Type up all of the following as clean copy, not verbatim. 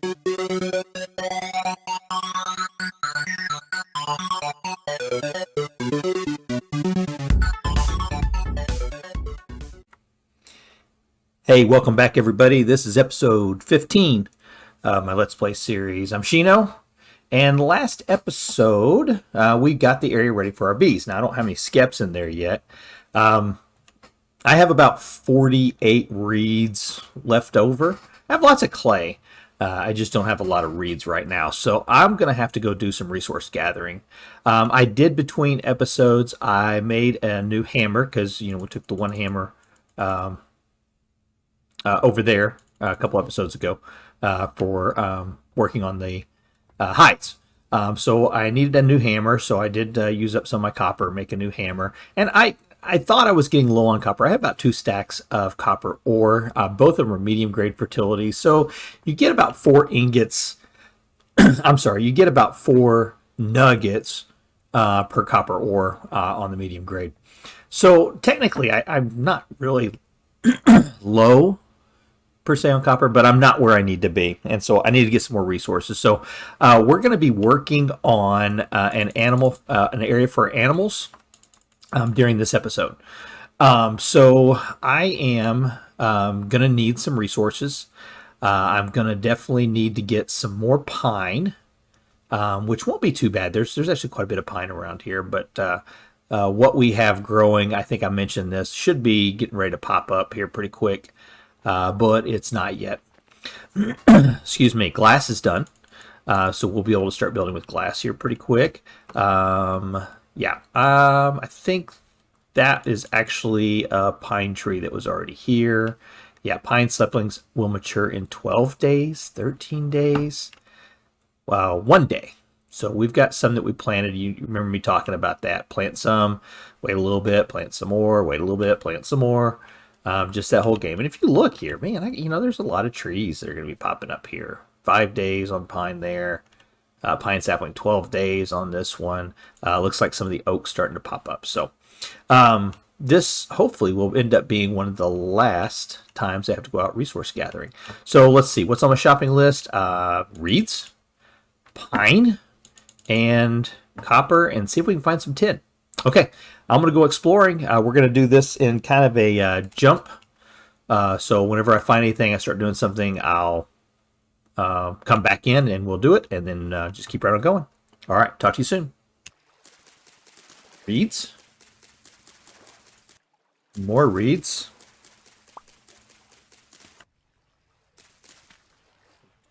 Hey, welcome back everybody. This is episode 15 of my Let's Play series. I'm Shino, and last episode we got the area ready for our bees. Now I don't have any skeps in there yet. I have about 48 reeds left over. I have lots of clay. I just don't have a lot of reeds right now, so I'm going to have to go do some resource gathering. I did between episodes, I made a new hammer because, we took the one hammer over there a couple episodes ago for working on the hides. So I needed a new hammer, so I did use up some of my copper, make a new hammer. And I thought I was getting low on copper. I have about 2 stacks of copper ore. Both of them are medium grade fertility. So you get about 4 ingots. I'm sorry, you get about 4 nuggets per copper ore on the medium grade. So technically, I'm not really low per se on copper, but I'm not where I need to be, and so I need to get some more resources. So we're going to be working on an area for animals during this episode. So I am going to need some resources. I'm going to definitely need to get some more pine, which won't be too bad. There's actually quite a bit of pine around here, but what we have growing, I think I mentioned this, should be getting ready to pop up here pretty quick. But it's not yet. Excuse me. Glass is done, so we'll be able to start building with glass here pretty quick. I think that is actually a pine tree that was already here. Yeah, pine saplings will mature in 12 days, 13 days. Wow, 1 day. So we've got some that we planted. You remember me talking about that. Plant some, wait a little bit, plant some more, wait a little bit, plant some more. Just that whole game. And if you look here, man, there's a lot of trees that are going to be popping up here. 5 days on pine there. Pine sapling, 12 days on this one. Looks like some of the oaks starting to pop up. So this hopefully will end up being one of the last times I have to go out resource gathering. So let's see. What's on my shopping list? Reeds, pine, and copper, and see if we can find some tin. Okay, I'm going to go exploring. We're going to do this in kind of a jump. So whenever I find anything, I start doing something, I'll come back in and we'll do it, and then just keep right on going. All right, talk to you soon. Reeds. More reeds.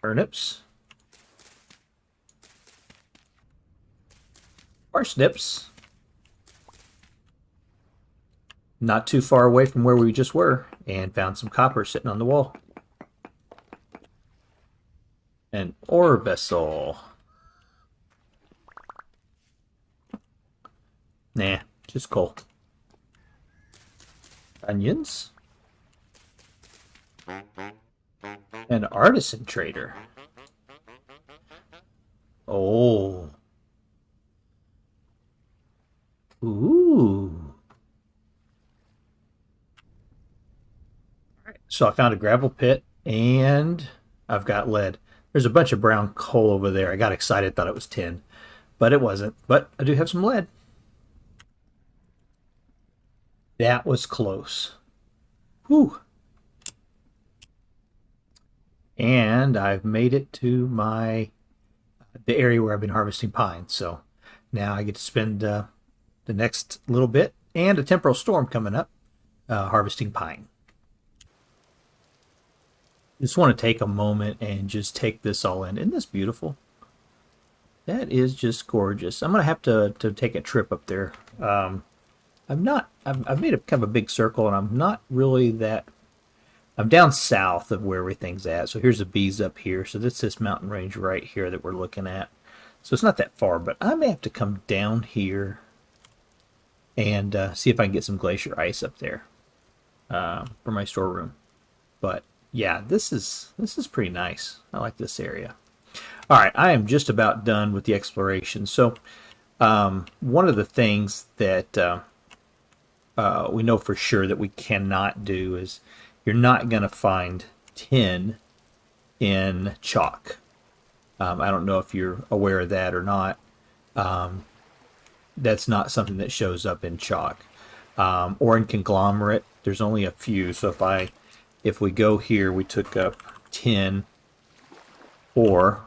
Turnips. Parsnips. Not too far away from where we just were, and found some copper sitting on the wall. An ore vessel. Nah, just coal. Onions. An artisan trader. Oh. Ooh. So I found a gravel pit, and I've got lead. There's a bunch of brown coal over there. I got excited, thought it was tin, but it wasn't. But I do have some lead. That was close. Whew. And I've made it to the area where I've been harvesting pine. So now I get to spend the next little bit, and a temporal storm coming up, harvesting pine. Just want to take a moment and just take this all in. Isn't this beautiful? That is just gorgeous. I'm gonna have to take a trip up there. I've made a kind of a big circle, and I'm not really that. I'm down south of where everything's at. So here's the bees up here. So this mountain range right here that we're looking at. So it's not that far, but I may have to come down here and see if I can get some glacier ice up there for my storeroom. But yeah, this is pretty nice. I like this area. All right, I am just about done with the exploration. So one of the things that we know for sure that we cannot do is you're not going to find tin in chalk. I don't know if you're aware of that or not. That's not something that shows up in chalk. Or in conglomerate, there's only a few. So if we go here, we took up tin ore,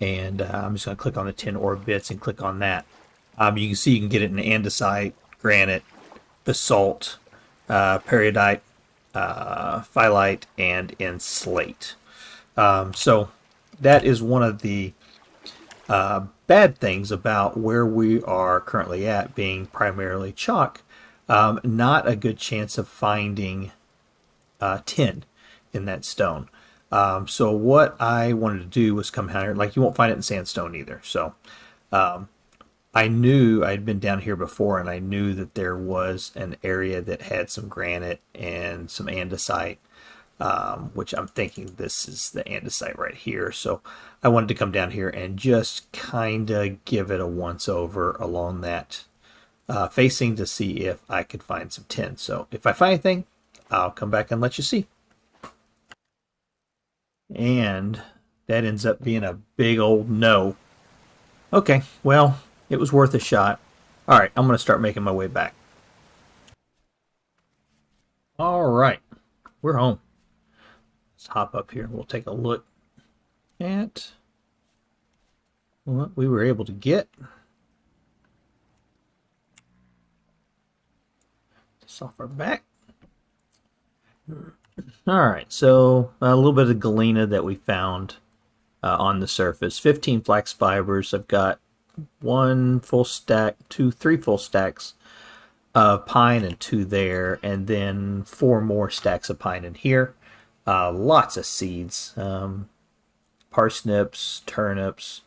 and I'm just going to click on the tin ore bits and click on that. You can see you can get it in andesite, granite, basalt, peridot, phyllite, and in slate. So that is one of the bad things about where we are currently at, being primarily chalk. Not a good chance of finding tin in that stone. So what I wanted to do was come down here. Like, you won't find it in sandstone either. So I knew I'd been down here before, and I knew that there was an area that had some granite and some andesite, which I'm thinking this is the andesite right here. So I wanted to come down here and just kind of give it a once over along that facing to see if I could find some tin. So if I find anything, I'll come back and let you see. And that ends up being a big old no. Okay, well, it was worth a shot. All right, I'm going to start making my way back. All right, we're home. Let's hop up here and we'll take a look at what we were able to get. Just off our back. All right, so a little bit of galena that we found on the surface. 15 flax fibers. I've got one full stack, three full stacks of pine and two there, and then 4 more stacks of pine in here. Lots of seeds. Parsnips, turnips,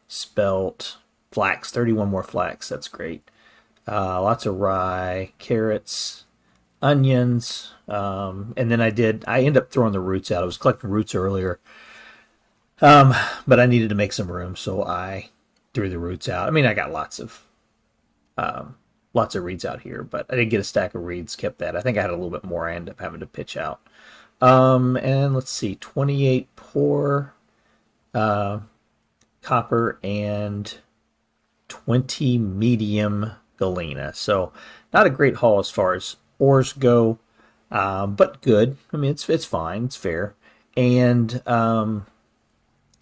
spelt, flax. 31 more flax. That's great. Lots of rye, carrots, onions, and then I ended up throwing the roots out. I was collecting roots earlier, but I needed to make some room, so I threw the roots out. I mean, I got lots of reeds out here, but I didn't get a stack of reeds. Kept that. I think I had a little bit more. I ended up having to pitch out. And let's see, 28 poor copper and 20 medium galena. So not a great haul as far as ores go, but good. I mean, it's fine. It's fair. And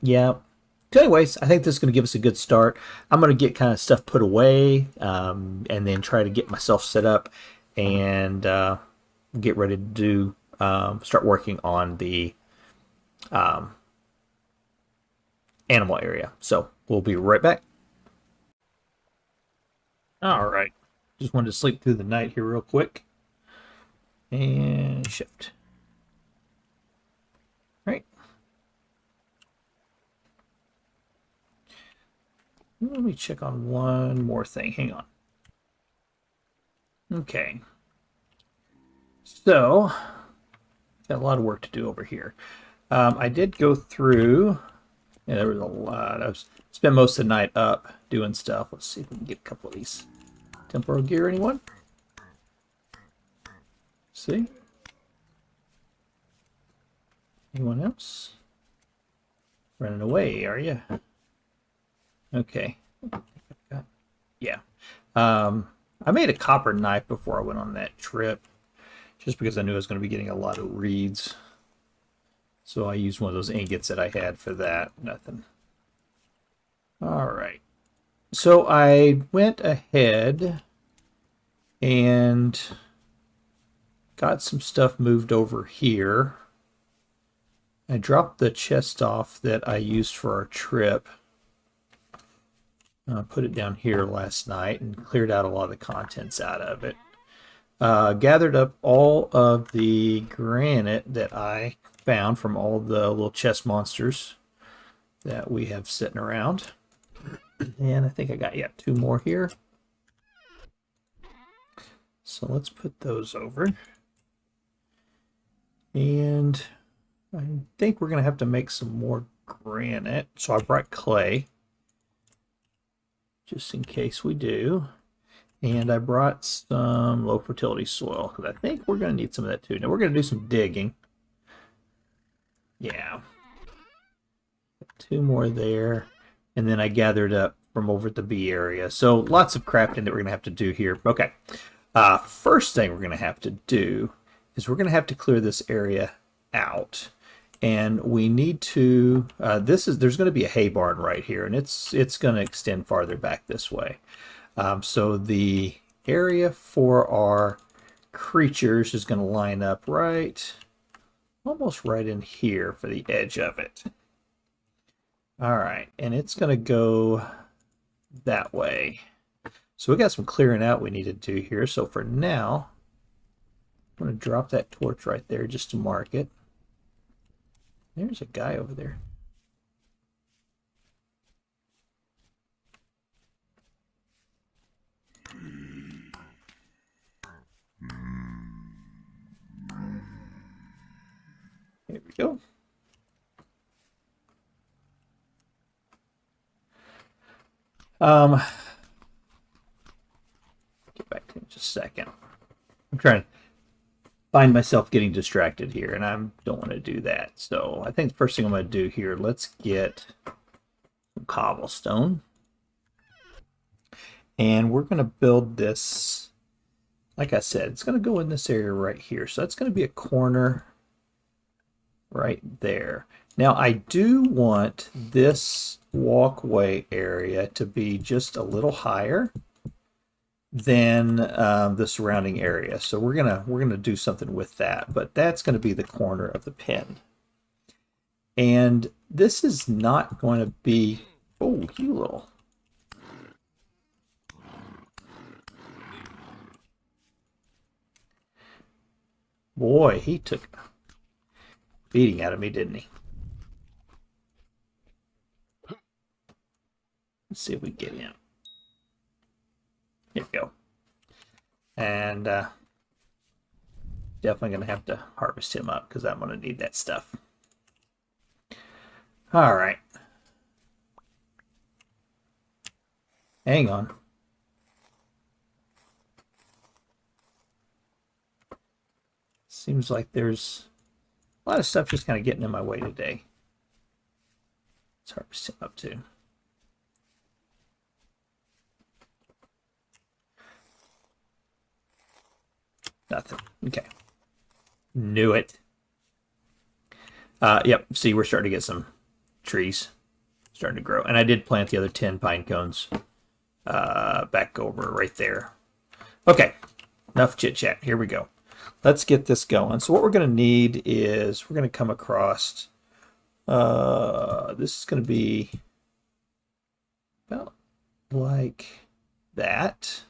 yeah. So anyways, I think this is going to give us a good start. I'm going to get kind of stuff put away, and then try to get myself set up and get ready to do start working on the animal area. So we'll be right back. All right. Just wanted to sleep through the night here real quick. And shift. All right. Let me check on one more thing. Hang on. Okay. So, got a lot of work to do over here. I did go through. Yeah, there was a lot. I've spent most of the night up doing stuff. Let's see if we can get a couple of these. Temporal gear, anyone? See? Anyone else? Running away, are you? Okay. Yeah. I made a copper knife before I went on that trip, just because I knew I was going to be getting a lot of reeds. So I used one of those ingots that I had for that. Nothing. All right. So I went ahead and got some stuff moved over here. I dropped the chest off that I used for our trip. Put it down here last night and cleared out a lot of the contents out of it. Gathered up all of the granite that I found from all the little chest monsters that we have sitting around. And I think I got, 2 more here. So let's put those over. And I think we're going to have to make some more granite. So I brought clay, just in case we do. And I brought some low fertility soil, because I think we're going to need some of that too. Now we're going to do some digging. Yeah. 2 more there, and then I gathered up from over at the B area. So lots of crafting that we're going to have to do here. Okay, first thing we're going to have to do is we're going to have to clear this area out. And we need to, there's going to be a hay barn right here, and it's going to extend farther back this way. So the area for our creatures is going to line up almost right in here for the edge of it. All right, and it's going to go that way. So we got some clearing out we need to do here. So for now, I'm going to drop that torch right there just to mark it. There's a guy over there. Here we go. Get back to him just a second. I'm trying to find myself getting distracted here, and I don't want to do that. So I think the first thing I'm going to do here, let's get some cobblestone. And we're going to build this, like I said, it's going to go in this area right here. So that's going to be a corner right there. Now I do want this walkway area to be just a little higher than the surrounding area. So we're gonna do something with that, but that's going to be the corner of the pen. And this is not going to be, oh, you little. Boy, he took a beating out of me, didn't he? Let's see if we get him. Here we go. And definitely going to have to harvest him up because I'm going to need that stuff. All right. Hang on. Seems like there's a lot of stuff just kind of getting in my way today. Let's harvest him up too. Nothing. Okay. Knew it. Yep. See, we're starting to get some trees starting to grow. And I did plant the other 10 pine cones back over right there. Okay. Enough chit chat. Here we go. Let's get this going. So what we're going to need is we're going to come across, this is going to be about like that.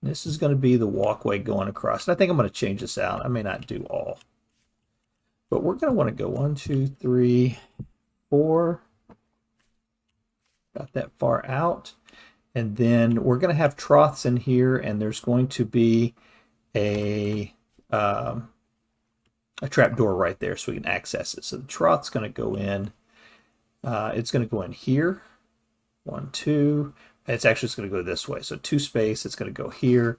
This is going to be the walkway going across. And I think I'm going to change this out. I may not do all. But we're going to want to go 1, 2, 3, 4. About that far out. And then we're going to have troughs in here, and there's going to be a trap door right there so we can access it. So the trough's going to go in. It's going to go in here. 1, 2. It's actually just going to go this way. So 2 space. It's going to go here.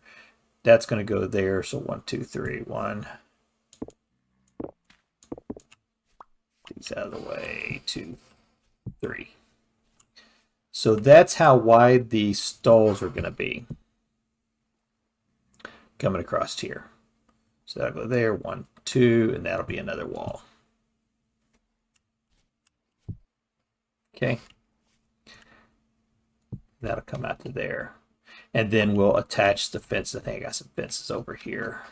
That's going to go there. So 1, 2, 3. 1. These out of the way. 2, 3. So that's how wide the stalls are going to be coming across here. So that'll go there, 1, 2, and that'll be another wall. Okay. That'll come out to there. And then we'll attach the fence. I think I got some fences over here.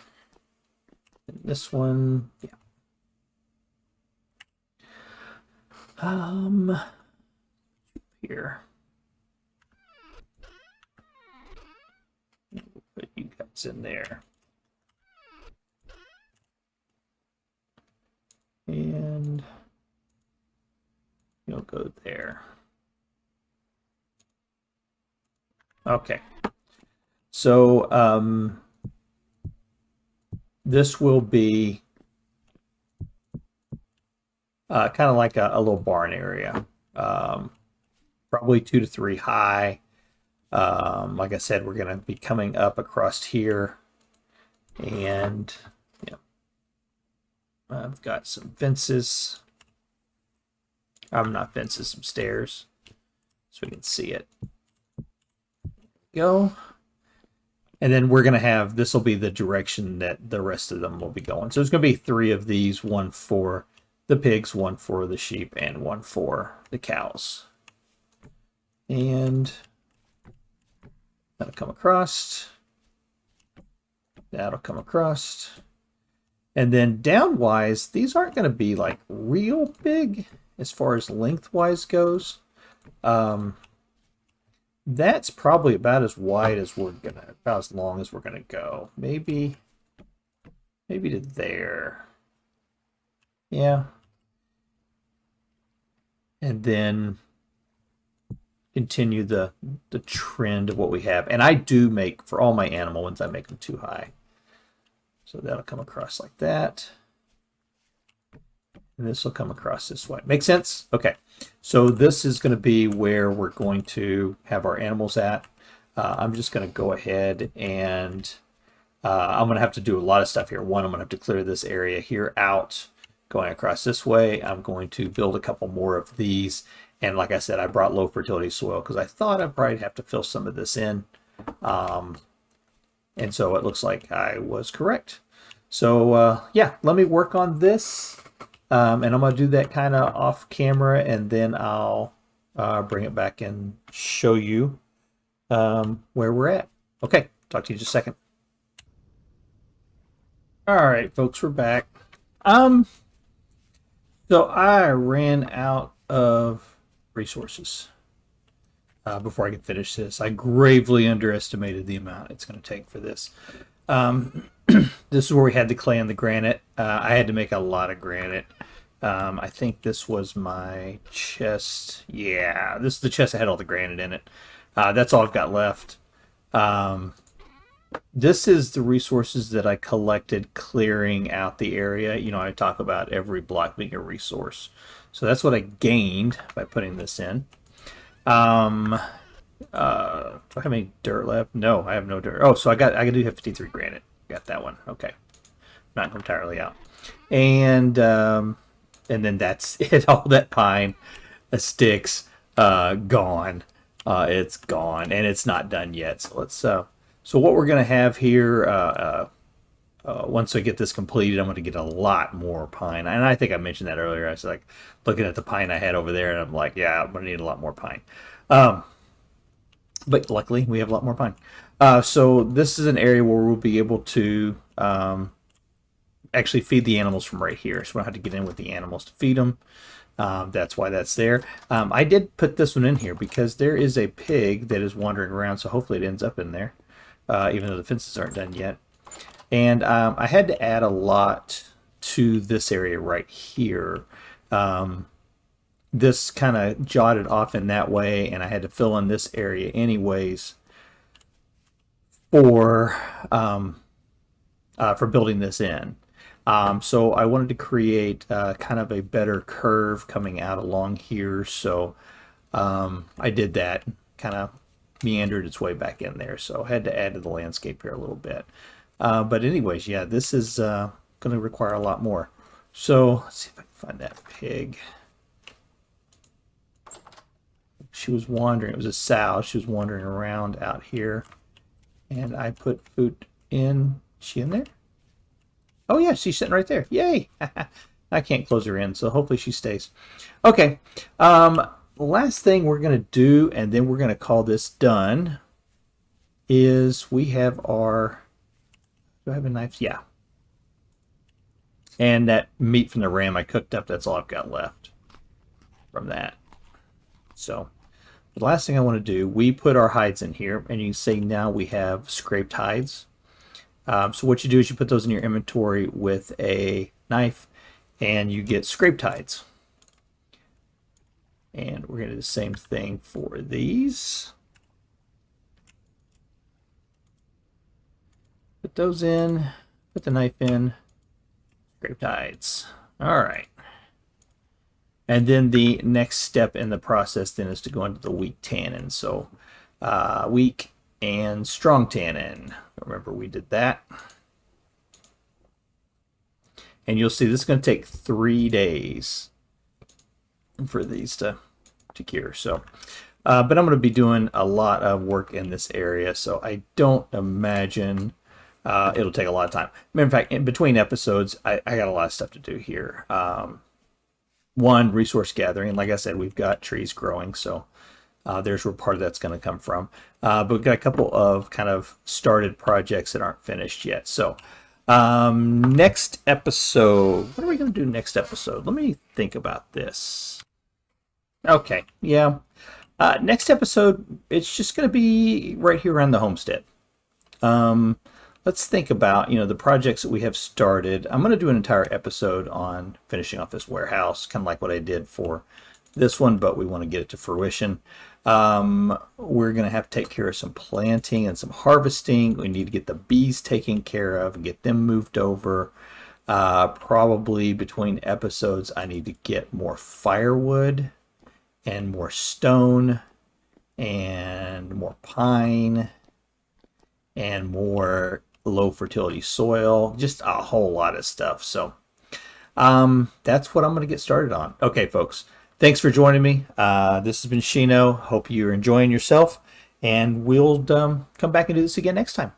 And this one, yeah. Here. Put you guys in there. And you'll go there. Okay. So this will be kind of like a little barn area. Probably 2 to 3 high. Like I said, we're going to be coming up across here, and I've got some fences not fences, some stairs, so we can see it. Go. And then we're going to have, this will be the direction that the rest of them will be going. So there's going to be 3 of these, 1 for the pigs, 1 for the sheep, and 1 for the cows. And that'll come across. That'll come across. And then downwise, these aren't going to be like real big as far as lengthwise goes. That's probably about as wide as we're gonna, about as long as we're gonna go. Maybe to there. Yeah. And then continue the trend of what we have. And I do make, for all my animal ones, I make them too high. So that'll come across like that. And this will come across this way. Make sense? Okay. So this is going to be where we're going to have our animals at. I'm just going to go ahead and I'm going to have to do a lot of stuff here. One, I'm going to have to clear this area here out. Going across this way, I'm going to build a couple more of these. And like I said, I brought low fertility soil because I thought I'd probably have to fill some of this in. And so it looks like I was correct. So yeah, let me work on this. And I'm going to do that kind of off camera, and then I'll bring it back and show you where we're at. Okay, talk to you in just a second. All right, folks, we're back. So I ran out of resources before I could finish this. I gravely underestimated the amount it's going to take for this. This is where we had the clay and the granite. I had to make a lot of granite. I think this was my chest. Yeah, this is the chest that had all the granite in it. That's all I've got left. This is the resources that I collected clearing out the area. You know, I talk about every block being a resource. So that's what I gained by putting this in. Do I have any dirt left? No, I have no dirt. Oh, so I do have 53 granite. Got that one. Okay. Not entirely out. And then that's it. All that pine, sticks, gone. It's gone, and it's not done yet. So let's. So what we're gonna have here, once I get this completed, I'm gonna get a lot more pine. And I think I mentioned that earlier. I was like looking at the pine I had over there, and I'm like, yeah, I'm gonna need a lot more pine. But luckily, we have a lot more pine. So this is an area where we'll be able to actually feed the animals from right here. So we don't have to get in with the animals to feed them. That's why that's there. I did put this one in here because there is a pig that is wandering around, so hopefully it ends up in there, even though the fences aren't done yet. And I had to add a lot to this area right here. This kind of jotted off in that way, and I had to fill in this area anyways for building this in. So I wanted to create kind of a better curve coming out along here. So I did that, kind of meandered its way back in there. So I had to add to the landscape here a little bit. But anyways, yeah, this is going to require a lot more. So let's see if I can find that pig. She was wandering. It was a sow. She was wandering around out here. And I put food in. Is she in there? Oh, yeah, she's sitting right there. Yay! I can't close her in, so hopefully she stays. Okay. Last thing we're going to do, and then we're going to call this done, is we have our... Do I have a knife? Yeah. And that meat from the ram I cooked up, that's all I've got left from that. So the last thing I want to do, we put our hides in here, and you can see now we have scraped hides. So what you do is you put those in your inventory with a knife, and you get scraped hides. And we're going to do the same thing for these. Put those in, put the knife in, scraped hides. All right. And then the next step in the process then is to go into the weak tannin. So weak and strong tannin. Remember we did that. And you'll see this is going to take 3 days for these to cure. So, but I'm going to be doing a lot of work in this area, so I don't imagine it'll take a lot of time. In fact, in between episodes, I got a lot of stuff to do here. One, resource gathering. Like I said, we've got trees growing, so there's where part of that's going to come from. But we've got a couple of kind of started projects that aren't finished yet. So next episode, what are we going to do next episode? Let me think about this. Okay, yeah. Next episode, it's just going to be right here around the homestead. Let's think about, the projects that we have started. I'm going to do an entire episode on finishing off this warehouse, kind of like what I did for this one, but we want to get it to fruition. We're going to have to take care of some planting and some harvesting. We need to get the bees taken care of and get them moved over. Probably between episodes, I need to get more firewood and more stone and more pine and more low fertility soil, just a whole lot of stuff. So that's what I'm going to get started on. Okay, folks, thanks for joining me. This has been Shino. Hope you're enjoying yourself, and we'll come back and do this again next time.